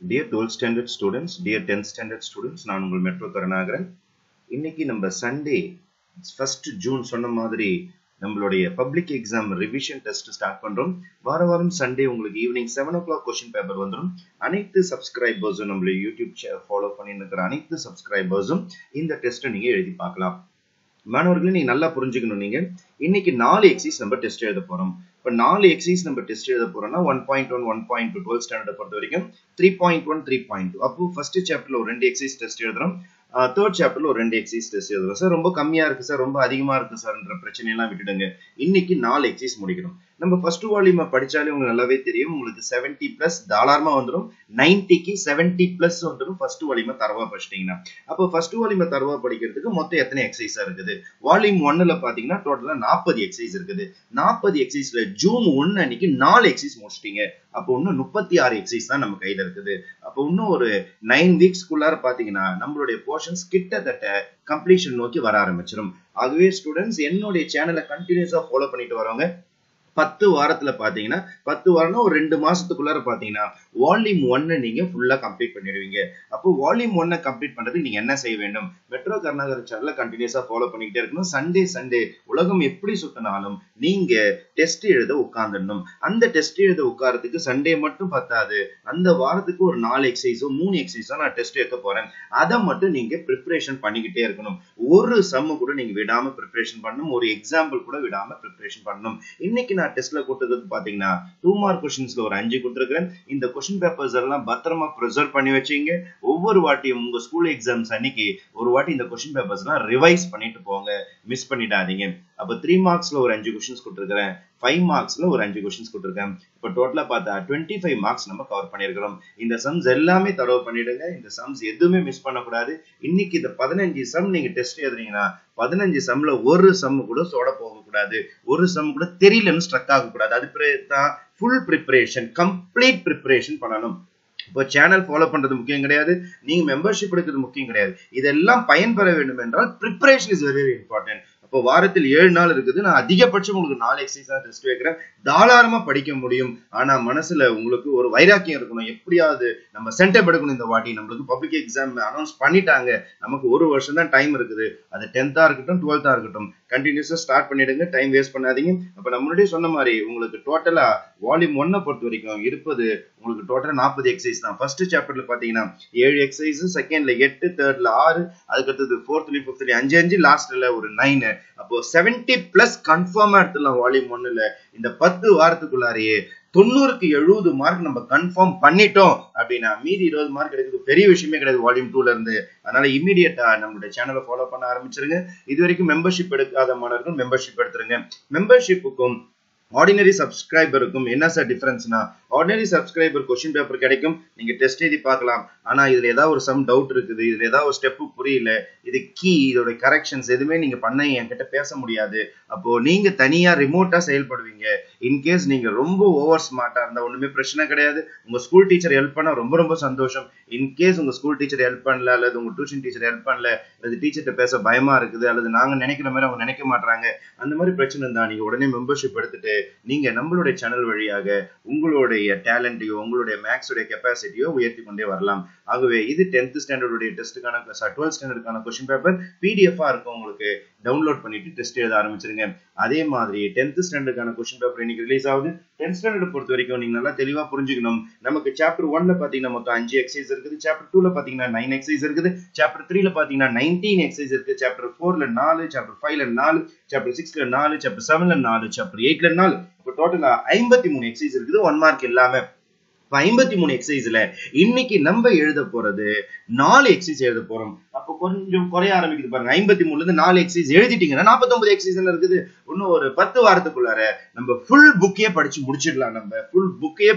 Dear 12th standard students, dear 10th standard students, நான் உங்கள் metro Karunakaran. இன்னைக்கு நம்ம சண்டே 1st ஜூன் சொன்ன மாதிரி நம்மளுடைய public exam revision test start பண்றோம். வாரம் சண்டே உங்களுக்கு ஈவினிங் 7 o'clock கொஸ்டின் பேப்பர் வந்துடும். அனைத்து சப்ஸ்கிரைபர்ஸும் நம்மளுடைய யூடியூப் ஃபாலோ பண்ணி இருக்கிற அனைத்து சப்ஸ்கிரைபர்ஸும் இந்த டெஸ்ட்டை நீங்க எழுதி பார்க்கலாம். மாணவர்களே, நீங்க நல்லா புரிஞ்சுக்கணும். நீங்க இன்னைக்கு 4 எக்ஸைஸ் நம்ம டெஸ்ட் எழுத போறோம். இப்ப 4 எக்ஸைஸ் நம்ம டெஸ்ட் எழுத போறோம்னா 1.1, 1.2 12th ஸ்டாண்டர்ட் பொறுத்த வரைக்கும் 3.1, 3.2. அப்போ ஃபர்ஸ்ட் சாப்டர்ல ஒரு 2 எக்ஸைஸ் டெஸ்ட் எழுதுறோம். தேர்ட் சாப்டர்ல ஒரு 2 எக்ஸைஸ் டெஸ்ட் எழுதுறோம். சார் ரொம்ப கம்மியா இருக்கு சார், ரொம்ப அதிகமா இருக்கு சார்ன்ற பிரச்சனை எல்லாம் விட்டுடுங்க. இன்னைக்கு 4 எக்ஸைஸ் முடிக்கணும். நம்ம ஃபர்ஸ்ட் வால்யூம் படிச்சாலே உங்களுக்கு நல்லாவே தெரியும். உங்களுக்கு 70+ தாராளமா வந்துடும். 90க்கு 70+ வந்துடும். ஃபர்ஸ்ட் வால்யூம் தரவா படிச்சிட்டீங்கன்னா. அப்போ ஃபர்ஸ்ட் வால்யூம் தரவா படிக்கிறதுக்கு மொத்தம் எத்தனை எக்ஸைஸா இருக்குது? வால்யூம் 1ல பாத்தீங்கன்னா டோட்டலா 40 எக்ஸைஸ் இருக்குது. 40 எக்ஸைஸ்ல ஜூன் 1 அன்னைக்கு 4 எக்ஸைஸ் முடிச்சிட்டீங்க. அப்போ இன்னும் 36 எக்ஸைஸ் தான் நம்ம கையில இருக்குது. அப்போ இன்னும் ஒரு 9 வீக்ஸ்க்குள்ளார பாத்தீங்கன்னா நம்மளுடைய போர்ஷன்ஸ் கிட்டத்தட்ட கம்ப்ளீஷன் நோக்கி வர ஆரம்பிச்சிடும். ஆகவே ஸ்டூடெண்ட்ஸ் என்னுடைய சேனலை கண்டினியூஸா ஃபாலோ பண்ணிட்டு வரவங்க 10 வாரத்துல பாத்தீங்கன்னா 10 வாரம்னா ஒரு 2 மாசத்துக்குள்ளார பாத்தீங்கன்னா வால்யூம் 1 நீங்க ஃபுல்லா கம்ப்ளீட் பண்ணிடுவீங்க. அப்போ வால்யூம் 1 கம்ப்ளீட் பண்றதுக்கு நீங்க என்ன செய்ய வேண்டும்? மெட்ரோ கருணாகரன் சேனலை கண்டினியூஸா ஃபாலோ பண்ணிக்கிட்டே இருக்கணும். சண்டே உலகம் எப்படி சுத்தினாலும் நீங்க டெஸ்ட் எழுத உட்கார்ந்துடணும். அந்த டெஸ்ட் எழுத உட்காரத்துக்கு சண்டே மட்டும் பத்தாது. அந்த வாரத்துக்கு ஒரு 4 எக்ஸைஸோ 3 எக்ஸைஸோ நான் டெஸ்ட் எடுக்க போறேன். அதை மட்டும் நீங்க ப்ரிப்பரேஷன் பண்ணிக்கிட்டே இருக்கணும். ஒரு சம் கூட நீங்க விடாம ப்ரிப்பரேஷன் பண்ணணும். ஒரு எக்ஸாம்பிள் கூட விடாம ப்ரிப்பரேஷன் பண்ணணும். இன்னைக்கு நான் டெஸ்ட்ல கொடுத்தது பாத்தீங்கன்னா 2 மார்க் क्वेश्चंसல ஒரு 5 கொடுத்திருக்கேன். இந்த क्वेश्चन பேப்பர்ஸ் எல்லாம் பத்திரமா ப்ரிசர்வ் பண்ணி வச்சீங்க. ஒவ்வொரு வாட்டியும் உங்க ஸ்கூல் எக்ஸாம்ஸ் அன்னைக்கு ஒரு வாட்டி இந்த क्वेश्चन பேப்பர்ஸ் எல்லாம் ரிவைஸ் பண்ணிட்டு போங்க. மிஸ் பண்ணிடாதீங்க. அப்ப 3 மார்க்ஸ்ல ஒரு 5 क्वेश्चंस கொடுத்திருக்கேன். 5 மார்க்ஸ்ல ஒரு 5 क्वेश्चंस கொடுத்திருக்கேன். இப்ப டோட்டலா பார்த்தா 25 மார்க்ஸ் நம்ம கவர் பண்ணிருக்கிறோம். இந்த சம்ஸ் எல்லாமே தரவு பண்ணிடுங்க. இந்த சம்ஸ் எதுவுமே மிஸ் பண்ணக்கூடாது. இன்னைக்கு இந்த 15 சம் நீங்க டெஸ்ட் எழுதுறீங்கன்னா 15 சம்ல ஒரு சம் கூட சோட போக கூடாது. ஒரு சம் கூட தெரியலன்னு ஸ்ட்ரக் ஆக கூடாது. அது தான் ஃபுல் ப்ரிப்பரேஷன், கம்ப்ளீட் ப்ரிப்பரேஷன் பண்ணணும். இப்போ சேனல் ஃபாலோ பண்றது முக்கியம் கிடையாது. நீங்க மெம்பர்ஷிப் எடுக்கிறது முக்கியம் கிடையாது. இதெல்லாம் பயன்பெற வேண்டும் என்றால் ப்ரிப்பரேஷன் இஸ் வெரி இம்பார்ட்டன்ட். அப்போ வாரத்தில் 7 நாள் இருக்குது. நான் அதிகபட்சம் உங்களுக்கு 4 எக்ஸைஸா டெஸ்ட் வைக்கிறேன். தாராளமா படிக்க முடியும். ஆனா மனசுல உங்களுக்கு ஒரு வைராக்கியம் இருக்கணும். எப்படியாவது நம்ம சென்டப் எடுக்கணும். இந்த வாட்டி நம்மளுக்கு பப்ளிக் எக்ஸாம் அனௌன்ஸ் பண்ணிட்டாங்க. நமக்கு ஒரு வருஷம் தான் டைம் இருக்குது. அது 10th இருக்கட்டும் 12th இருக்கட்டும், கண்டினியூஸா ஸ்டார்ட் பண்ணிடுங்க. டைம் வேஸ்ட் பண்ணாதீங்க. அப்ப நம்ம முன்னாடியே சொன்ன மாதிரி உங்களுக்கு டோட்டலா வால்யூம் 1 பொறுத்த வரைக்கும் இருப்பது உங்களுக்கு டோட்டலா 40 எக்ஸைஸ் தான். ஃபர்ஸ்ட் சாப்டர்ல பாத்தீங்கன்னா 7 எக்ஸைஸ், செகண்ட்ல 8, தேர்ட்ல 6, அதுக்கு அடுத்தது 4th, 5th 5, லாஸ்ட்ல ஒரு 9. அப்போ 70+ கன்ஃபார்மா எடுத்துடலாம் வால்யூம் 1ல. இந்த 10 வாரத்துக்குள்ளாரையே 90க்கு 70 மார்க் நம்ம கன்ஃபார்ம் பண்ணிட்டோம் அப்படின்னா மீதி 20 மார்க் எடுக்கிறது பெரிய விஷயமே கிடையாது வால்யூம் 2ல இருந்து. அதனால இமீடியட்டா நம்மளுடைய சேனலை ஃபாலோ பண்ண ஆரம்பிச்சிருங்க. இது வரைக்கும் மெம்பர்ஷிப் எடுக்காத மாணவர்கள் மெம்பர்ஷிப் எடுத்துருங்க. மெம்பர்ஷிப்புக்கும் ஆர்டினரி சப்ஸ்கிரைபருக்கும் என்ன சார் டிஃபரன்ஸ்னா, ஆர்டினரி சப்ஸ்கிரைபர் கொஸ்டின் பேப்பர் கிடைக்கும், நீங்க டெஸ்ட் எழுதி பார்க்கலாம். ஆனா இதுல ஏதாவது ஒரு சம் டவுட் இருக்குது, இதுல ஏதாவது ஒரு ஸ்டெப் புரியல, இது கீ, இதோட கரெக்ஷன்ஸ் எதுவுமே நீங்க பண்ண என்கிட்ட பேச முடியாது. அப்போ நீங்க தனியா ரிமோட்டா செயல்படுவீங்க. இன்கேஸ் நீங்க ரொம்ப ஓவர் ஸ்மார்ட்டா இருந்தா ஒண்ணுமே பிரச்சனை கிடையாது. உங்க ஸ்கூல் டீச்சர் ஹெல்ப் பண்ணா ரொம்ப சந்தோஷம். இன்கேஸ் உங்க ஸ்கூல் டீச்சர் ஹெல்ப் பண்ணல, அல்லது உங்க டியூஷன் டீச்சர் ஹெல்ப் பண்ணல, அல்லது டீச்சர்கிட்ட பேச பயமா இருக்குது, அல்லது நாங்க நினைக்கிற மாதிரி அவங்க நினைக்க மாட்டாங்க, அந்த மாதிரி பிரச்சனை இருந்தா நீங்க உடனே மெம்பர்ஷிப் எடுத்துட்டு நீங்க நம்மளுடைய சேனல் வழியாக உங்களுடைய டேலண்டையோ உங்களுடைய மேக்ஸோட கெப்பாசிட்டியோ உயர்த்தி கொண்டே வரலாம். ஆகவே இது 10th ஸ்டாண்டர்டுடைய டெஸ்ட்டுக்கான 12th ஸ்டாண்டர்டுக்கான கொஸ்டின் பேப்பர் பிடிஎஃபா இருக்கும். உங்களுக்கு டவுன்லோட் பண்ணிட்டு டெஸ்ட் எழுத ஆரம்பிச்சிருங்க. அதே மாதிரி 10th ஸ்டாண்டர்டுக்கான கொஸ்டின் பேப்பர் இன்னைக்கு ரிலீஸ் ஆகுது. 10th ஸ்டாண்டர்ட் பொறுத்த வரைக்கும் நீங்க நல்லா தெளிவா புரிஞ்சுக்கணும். நமக்கு சாப்டர் 1ல பாத்தீங்கன்னா மொத்தம் 5 எக்ஸைஸ் இருக்குது. சாப்டர் 2ல பாத்தீங்கன்னா 9 எக்ஸைஸ் இருக்குது. சாப்டர் 3ல பாத்தீங்கன்னா 19 எக்ஸைஸ் இருக்கு. சாப்டர் 4ல 4, சாப்டர் 5ல 4, சாப்டர் 6ல 4, சாப்டர் 7ல 4, சாப்டர் 8ல 4. இப்போ டோட்டலா 53 எக்ஸைஸ் இருக்குது. 1 மார்க் எல்லாமே. 53 எக்ஸைஸ்ல இன்னைக்கு நம்ம எழுத போறது 4 எக்ஸைஸ் எழுத போறோம். அப்போ கொஞ்சம் குறைய ஆரம்பிக்குது பாருங்க. 53ல இருந்து 4 எக்ஸைஸ் எழுதிட்டீங்கன்னா 49 எக்ஸைஸ் இருக்குது. இன்னும் ஒரு 10 வாரத்துக்குள்ளார நம்ம ஃபுல் புக்கையே படிச்சு முடிச்சிடலாம்.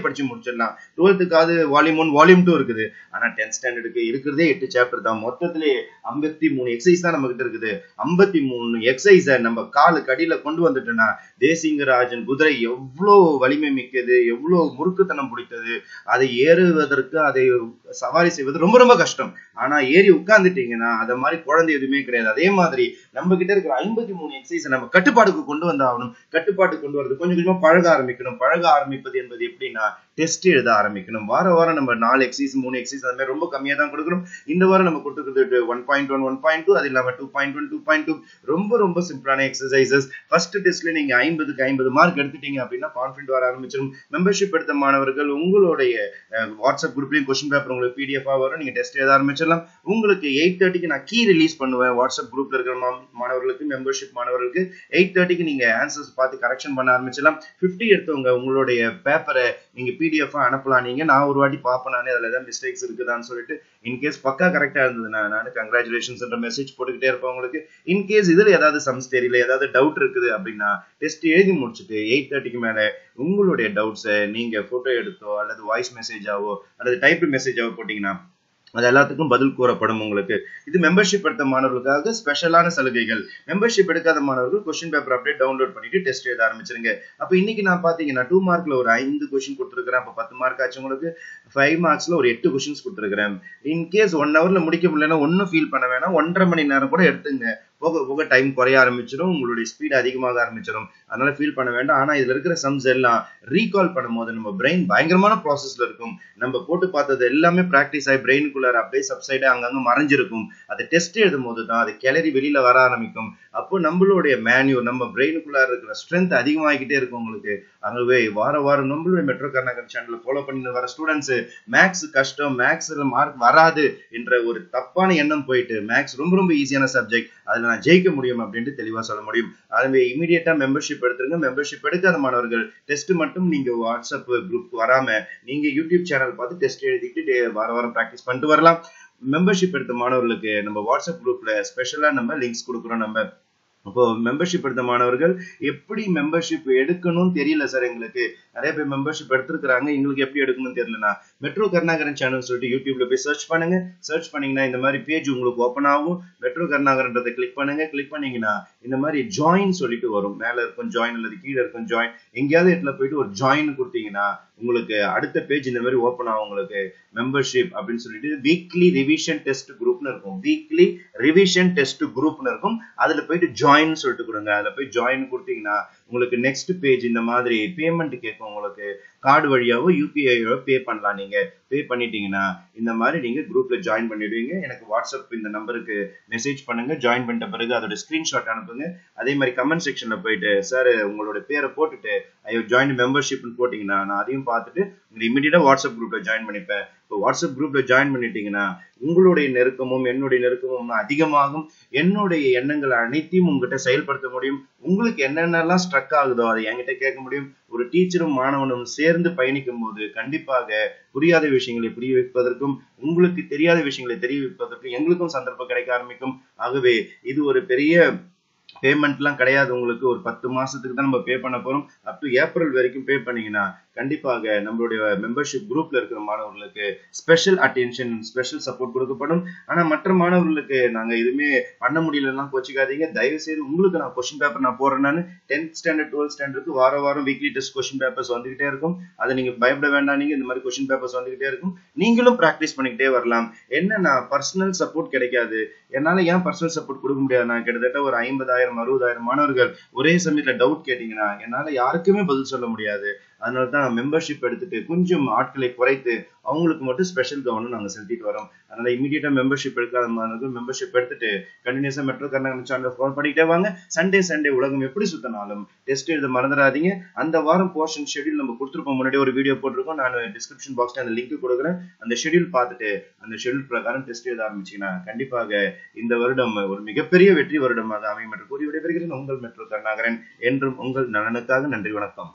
12th வால்யூம் 1 வால்யூம் 2 இருக்குது. ஆனா 10th ஸ்டாண்டர்டுக்கு இருக்கிறதே 8 சாப்டர் தான். மொத்தத்திலே 53 எக்ஸைஸ் தான் நம்ம கிட்ட இருக்குது. 53 எக்ஸைஸை நம்ம காலு கடியில கொண்டு வந்துட்டோம்னா தேசிங்கராஜன் குதிரை எவ்வளவு வலிமை மிக்கது, எவ்வளவு முறுக்குத்தனம் பிடித்தது, அதை ஏறுவதற்கு, அதை சவாரி செய்வது ரொம்ப கஷ்டம். ஆனா ஏறி உட்கார்ந்துட்டீங்கன்னா அத மாதிரி குழந்தை எதுவுமே கிடையாது. அதே மாதிரி நம்ம கிட்ட இருக்கிற 53 எக்ஸைஸ் நம்ம கட்டுப்பாடுக்கு கொண்டு வந்தாகணும். கட்டுப்பாட்டுக்கு கொண்டு வரது கொஞ்சம் கொஞ்சமா பழக ஆரம்பிக்கணும். பழக ஆரம்பிப்பது என்பது எப்படின்னா டெஸ்ட் எழுத ஆரம்பிக்கணும். வாரம் நம்ம 4 எக்ஸசைஸ் 3 எக்ஸசைஸ் அந்த மாதிரி ரொம்ப கம்மியா தான் கொடுக்கணும். இந்த வாரம் நம்ம கொடுத்துக்கிறது 1.1 1.2 அது இல்லாம 2.1 2.2 ரொம்ப சிம்பிளான எக்ஸசைசஸ். ஃபர்ஸ்ட் டெஸ்ட்ல நீங்க 50க்கு 50 மார்க் எடுத்துட்டீங்க அப்படின்னா கான்ஃபிடன்ட் வர ஆரம்பிச்சிடும். மெம்பர்ஷிப் எடுத்த மாணவர்கள் உங்களுடைய வாட்ஸ்அப் குரூப்லயும் கொஸ்டின் பேப்பர் உங்களுக்கு பிடிஎஃப் வரும். நீங்க டெஸ்ட் எழுத ஆரம்பிச்சிடலாம். உங்களுக்கு 8:30க்கு நான் கீ ரிலீஸ் பண்ணுவேன். வாட்ஸ்அப் குரூப்ல இருக்கிற மாணவர்களுக்கு மெம்பர்ஷிப் மாணவர்களுக்கு 8:30க்கு நீங்க ஆன்சர்ஸ் பார்த்து கரெக்ஷன் பண்ண ஆரம்பிச்சிடலாம். 50 எடுத்தவங்க உங்களுடைய பேப்பரை நீங்க பிடிஎஃப் அனுப்பலாம். நீங்க நான் ஒரு வாட்டி பார்ப்பேன், நானே அதுல ஏதாவது மிஸ்டேக்ஸ் இருக்குதான்னு சொல்லிட்டு இன்கேஸ் பக்கா கரெக்டா இருந்ததுன்னா நான் கங்க்ராச்சுலேஷன்ஸ் மெசேஜ் போட்டுக்கிட்டே இருப்பேன் உங்களுக்கு. இன்கேஸ் இதுல ஏதாவது சம்ஸ் தெரியல, ஏதாவது டவுட் இருக்குது அப்படின்னா டெஸ்ட் எழுதி முடிச்சுட்டு 8:30க்கு மேல உங்களுடைய டவுட்ஸை நீங்க போட்டோ எடுத்தோ அல்லது வாய்ஸ் மெசேஜாவோ அல்லது டைப்டு மெசேஜாவோ போட்டீங்கன்னா அது எல்லாத்துக்கும் பதில் கூறப்படும் உங்களுக்கு. இது மெம்பர்ஷிப் எடுத்த மாணவர்களுக்காக ஸ்பெஷலான சலுகைகள். மெம்பர்ஷிப் எடுக்காத மாணவர்கள் கொஸ்டின் பேப்பர் அப்படியே டவுன்லோட் பண்ணிட்டு டெஸ்ட் எழுத ஆரம்பிச்சிருங்க. அப்ப இன்னைக்கு நான் பாத்தீங்கன்னா 2 மார்க்ல ஒரு 5 கொஸ்டின் கொடுத்துருக்கேன். அப்ப 10 மார்க் ஆச்சு உங்களுக்கு. 5 மார்க்ஸ்ல ஒரு 8 கொஸ்டின்ஸ் கொடுத்துருக்கேன். இன்கேஸ் 1 ஹவர்ல முடிக்க முடியலன்னா ஒன்னும் ஃபீல் பண்ண வேணாம். 1.5 மணி நேரம் கூட எடுத்துங்க. போக டைம் குறைய ஆரம்பிச்சிடும், உங்களுடைய ஸ்பீட் அதிகமாக ஆரம்பிச்சிடும். அதனால ஃபீல் பண்ண வேண்டாம். ஆனா இதுல இருக்கிற சம்ஸ் எல்லாம் ரீகால் பண்ணும்போது நம்ம பிரெயின் பயங்கரமான ப்ராசஸ்ல இருக்கும். நம்ம போட்டு பார்த்தது எல்லாமே பிராக்டிஸ் ஆகி பிரெயினுக்குள்ள அப்படியே சப்சைடா அங்கங்க மறைஞ்சிருக்கும். அதை டெஸ்ட் எழுதும் போது தான் அது கிளறி வெளியில வர ஆரம்பிக்கும். அப்போ நம்மளுடைய மேன்யூ நம்ம பிரெயினுக்குள்ள இருக்கிற ஸ்ட்ரென்த் அதிகமாகிக்கிட்டே இருக்கும் உங்களுக்கு. ஆகவே வாரம் நம்மளுடைய மெட்ரோ கர்நாகர் சேனல் ஃபாலோ பண்ணி வர ஸ்டூடெண்ட்ஸ் மேக்ஸ் கஷ்டம், மேக்ஸ்ல மார்க் வராது என்ற ஒரு தப்பான எண்ணம் போயிட்டு மேக்ஸ் ரொம்ப ஈஸியான சப்ஜெக்ட், அதுல நான் ஜெயிக்க முடியும் அப்படின்ட்டு தெளிவா சொல்ல முடியும். அதுவே இமீடியட்டா மெம்பர்ஷிப் எடுத்துருங்க. மெம்பர்ஷிப் எடுக்காத மாணவர்கள் டெஸ்ட் மட்டும் நீங்க வாட்ஸ்அப் குரூப் வராம நீங்க யூடியூப் சேனல் பார்த்து டெஸ்ட் எழுதிட்டு வாரம் பிராக்டிஸ் பண்ணிட்டு வரலாம். மெம்பர்ஷிப் எடுத்த மாணவர்களுக்கு நம்ம வாட்ஸ்அப் குரூப்ல ஸ்பெஷலா நம்ம லிங்க்ஸ் கொடுக்குறோம். நம்ம அப்போ மெம்பர்ஷிப் எடுத்த மாணவர்கள் எப்படி மெம்பர்ஷிப் எடுக்கணும்னு தெரியல சார், எங்களுக்கு நிறைய பேர் மெம்பர்ஷிப் எடுத்திருக்கிறாங்க, எங்களுக்கு எப்படி எடுக்கணும்னு தெரியலனா மெட்ரோ கர்நாகரன் சேனல் சொல்லிட்டு யூடியூப்ல போய் சர்ச் பண்ணுங்க. சர்ச் பண்ணீங்கன்னா இந்த மாதிரி பேஜ் உங்களுக்கு ஓப்பன் ஆகும். மெட்ரோ கர்நாகரன்றதை கிளிக் பண்ணுங்க. கிளிக் பண்ணீங்கன்னா இந்த மாதிரி ஜாயின் சொல்லிட்டு வரும். மேல இருக்கும் ஜாயின் அல்லது கீழே இருக்கும் ஜாயின். எங்கேயாவது இடத்துல போயிட்டு ஒரு ஜாயின் கொடுத்தீங்கன்னா உங்களுக்கு அடுத்த பேஜ் இந்த மாதிரி ஓப்பன் ஆகும். உங்களுக்கு மெம்பர்ஷிப் அப்படின்னு சொல்லிட்டு வீக்லி ரிவிஷன் டெஸ்ட் குரூப்னு இருக்கும். வீக்லி ரிவிஷன் டெஸ்ட் குரூப்னு இருக்கும். அதுல போயிட்டு ஜாயின் சொல்லிட்டு கொடுங்க. அதுல போய் ஜாயின் கொடுத்தீங்கன்னா உங்களுக்கு நெக்ஸ்ட் பேஜ் இந்த மாதிரி பேமெண்ட் கேட்கும். உங்களுக்கு கார்டு வழியாவோ யூபிஐயோ பே பண்ணலாம். நீங்க பே பண்ணிட்டீங்கன்னா இந்த மாதிரி நீங்க குரூப்ல ஜாயின் பண்ணிடுவீங்க. எனக்கு வாட்ஸ்அப் இந்த நம்பருக்கு மெசேஜ் பண்ணுங்க. ஜாயின் பண்ணிட்ட பிறகு அதோட ஸ்கிரீன்ஷாட் அனுப்புங்க. அதே மாதிரி கமெண்ட் செக்ஷன்ல போயிட்டு சார் உங்களோட பேரை போட்டுட்டு ஐயோ ஜாயின் மெம்பர்ஷிப்னு போட்டீங்கன்னா நான் அதையும் பார்த்துட்டு உங்களை இமீடியட்டா வாட்ஸ்அப் குரூப்ல ஜாயின் பண்ணிப்பேன். இப்போ வாட்ஸ்அப் குரூப்ல ஜாயின் பண்ணிட்டீங்கன்னா உங்களுடைய நெருக்கமும் என்னுடைய நெருக்கமும் அதிகமாகும். என்னுடைய எண்ணங்கள் அனைத்தையும் உங்ககிட்ட செயல்படுத்த முடியும். உங்களுக்கு என்னென்னலாம் ஸ்ட்ரக் ஆகுதோ அதை என்கிட்ட கேட்க முடியும். ஒரு டீச்சரும் மாணவனும் சேர்ந்து பயணிக்கும் போது கண்டிப்பாக புரியாத விஷயங்களை புரிய வைப்பதற்கும் உங்களுக்கு தெரியாத விஷயங்களை தெரிய வைப்பதற்கும் எங்களுக்கும் சந்தர்ப்பம் கிடைக்க ஆரம்பிக்கும். ஆகவே இது ஒரு பெரிய பேமெண்ட்லாம் கிடையாது. உங்களுக்கு ஒரு 10 மாசத்துக்கு தான் நம்ம பே பண்ண போறோம். அப் டு ஏப்ரல் வரைக்கும் பே பண்ணீங்கன்னா கண்டிப்பாக நம்மளுடைய மெம்பர்ஷிப் குரூப்ல இருக்கிற மாணவர்களுக்கு ஸ்பெஷல் அட்டென்ஷன் ஸ்பெஷல் சப்போர்ட் கொடுக்கப்படும். ஆனா மற்ற மாணவர்களுக்கு நாங்க எதுவுமே பண்ண முடியலன்னா கோச்சிக்காதீங்க. தயவு செய்து உங்களுக்கு நான் கொஸ்டின் பேப்பர் நான் போடுறேன்னு 10th ஸ்டாண்டர்ட் 12th ஸ்டாண்டர்டுக்கு வாரம் வீக்லி டெஸ்ட் கொஸ்டின் பேப்பர்ஸ் வந்துகிட்டே இருக்கும். அதை நீங்க பயப்பட வேண்டாம். நீங்க இந்த மாதிரி கொஸ்டின் பேப்பர்ஸ் வந்துகிட்டே இருக்கும். நீங்களும் பிராக்டிஸ் பண்ணிக்கிட்டே வரலாம். என்னன்னா பர்சனல் சப்போர்ட் கிடைக்காது. என்னால ஏன் பர்சனல் சப்போர்ட் கொடுக்க முடியாது? நான் கிட்டத்தட்ட ஒரு 50,000 60,000 மாணவர்கள் ஒரே சமயத்துல டவுட் கேட்டீங்கன்னா என்னால யாருக்குமே பதில் சொல்ல முடியாது. அதனாலதான் மெம்பர்ஷிப் எடுத்துட்டு கொஞ்சம் ஆட்களை குறைத்து அவங்களுக்கு மட்டும் ஸ்பெஷல் கவனம் நாங்க செலுத்திட்டு வரோம். அதனால இமீடியட்டா மெம்பர்ஷிப் எடுக்காத மாணவர்கள் மெம்பர்ஷிப் எடுத்துட்டு கண்டினியூஸா மெட்ரோ கர்நாகரன் சேனல் ஃபாலோ பண்ணிட்டே வாங்க. சண்டே உலகம் எப்படி சுத்தினாலும் டெஸ்ட் எழுத மறந்துடாதீங்க. அந்த வாரம் போர்ஷன் ஷெட்யூல் நம்ம கொடுத்துருப்போம். முன்னாடி ஒரு வீடியோ போட்டிருக்கோம். நான் டிஸ்கிரிப்ஷன் பாக்ஸ்ல அந்த லிங்க் கொடுக்குறேன். அந்த ஷெட்யூல் பார்த்துட்டு அந்த ஷெட்யூல் பிரகாரம் டெஸ்ட் எழுத ஆரம்பிச்சீங்கன்னா கண்டிப்பாக இந்த வருடம் ஒரு மிகப்பெரிய வெற்றி வருடமாக அமையும் என்று கூறி விடைபெறுகிறேன். உங்கள் மெட்ரோ கர்நாகரன். என்றும் உங்கள் நலனுக்காக. நன்றி, வணக்கம்.